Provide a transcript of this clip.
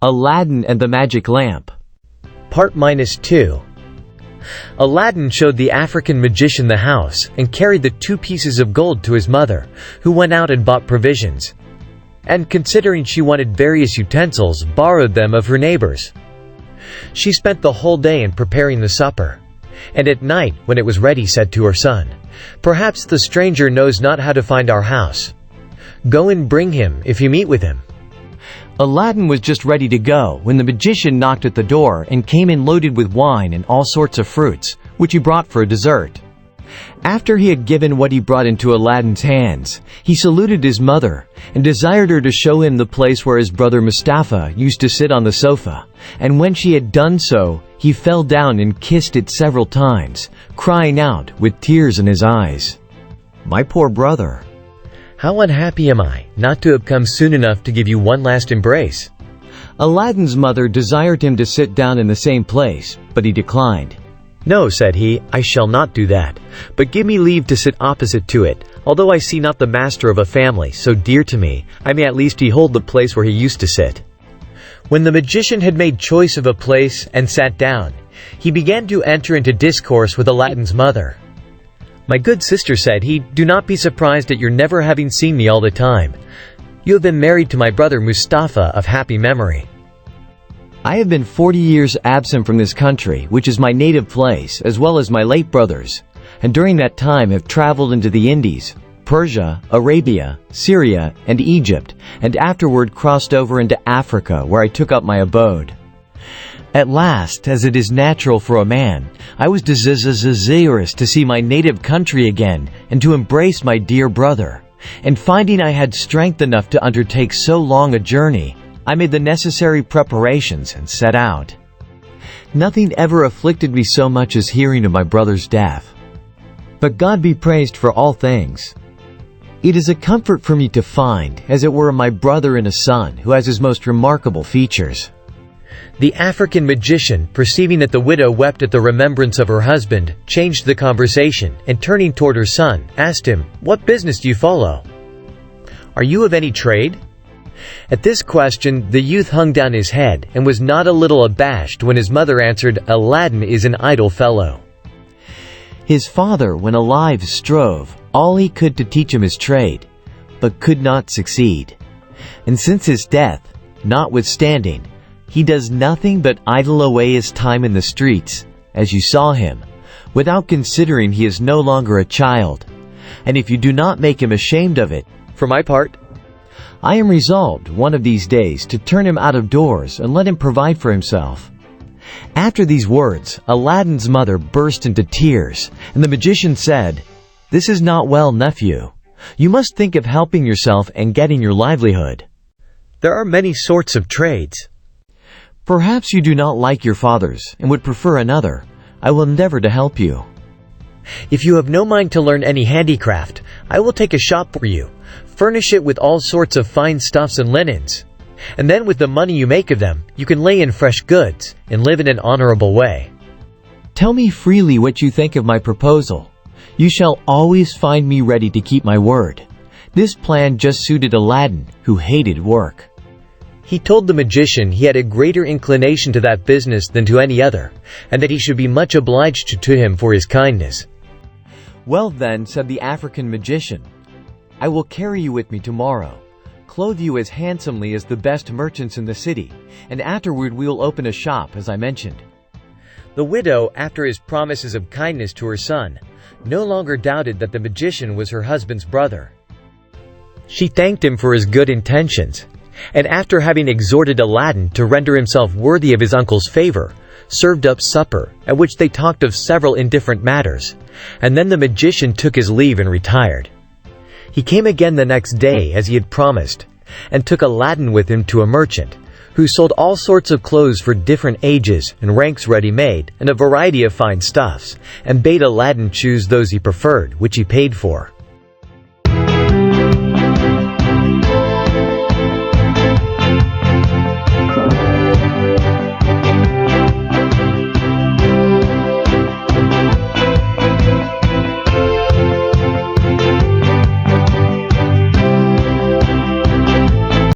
Aladdin and the Magic Lamp. Part -2. Aladdin showed the African magician the house and carried the 2 pieces of gold to his mother, who went out and bought provisions. And considering she wanted various utensils, borrowed them of her neighbors. She spent the whole day in preparing the supper, and at night, when it was ready, said to her son, "Perhaps the stranger knows not how to find our house. Go and bring him if you meet with him." Aladdin was just ready to go when the magician knocked at the door and came in loaded with wine and all sorts of fruits, which he brought for a dessert. After he had given what he brought into Aladdin's hands, he saluted his mother and desired her to show him the place where his brother Mustafa used to sit on the sofa, and when she had done so, he fell down and kissed it several times, crying out with tears in his eyes, "My poor brother! How unhappy am I not to have come soon enough to give you one last embrace." Aladdin's mother desired him to sit down in the same place, but he declined. "No," said he, "I shall not do that, but give me leave to sit opposite to it. Although I see not the master of a family so dear to me, I may at least behold the place where he used to sit." When the magician had made choice of a place and sat down, he began to enter into discourse with Aladdin's mother. "My good sister," said he, "do not be surprised at your never having seen me all the time. You have been married to my brother Mustafa of happy memory. I have been 40 years absent from this country, which is my native place, as well as my late brother's, and during that time have traveled into the Indies, Persia, Arabia, Syria, and Egypt, and afterward crossed over into Africa, where I took up my abode. At last, as it is natural for a man, I was desirous to see my native country again and to embrace my dear brother, and finding I had strength enough to undertake so long a journey, I made the necessary preparations and set out. Nothing ever afflicted me so much as hearing of my brother's death. But God be praised for all things. It is a comfort for me to find, as it were, my brother and a son who has his most remarkable features." The African magician, perceiving that the widow wept at the remembrance of her husband, changed the conversation, and turning toward her son, asked him, "What business do you follow? Are you of any trade?" At this question, the youth hung down his head, and was not a little abashed when his mother answered, "Aladdin is an idle fellow. His father, when alive, strove all he could to teach him his trade, but could not succeed. And since his death, notwithstanding, he does nothing but idle away his time in the streets, as you saw him, without considering he is no longer a child. And if you do not make him ashamed of it, For my part, I am resolved one of these days to turn him out of doors and let him provide for himself." After these words, Aladdin's mother burst into tears, and the magician said, "This is not well, nephew. You must think of helping yourself and getting your livelihood. there are many sorts of trades. Perhaps you do not like your father's and would prefer another. I will endeavor to help you." If you have no mind to learn any handicraft, I will take a shop for you, furnish it with all sorts of fine stuffs and linens, and then with the money you make of them, you can lay in fresh goods and live in an honorable way. Tell me freely what you think of my proposal. You shall always find me ready to keep my word. This plan just suited Aladdin, who hated work. He told the magician he had a greater inclination to that business than to any other, and that he should be much obliged to him for his kindness. "Well then," said the African magician, "I will carry you with me tomorrow, clothe you as handsomely as the best merchants in the city, and afterward we will open a shop, as I mentioned." The widow, after his promises of kindness to her son, no longer doubted that the magician was her husband's brother. She thanked him for his good intentions, and after having exhorted Aladdin to render himself worthy of his uncle's favor, served up supper, at which they talked of several indifferent matters, and then the magician took his leave and retired. He came again the next day, as he had promised, and took Aladdin with him to a merchant, who sold all sorts of clothes for different ages and ranks ready-made, and a variety of fine stuffs, and bade Aladdin choose those he preferred, which he paid for.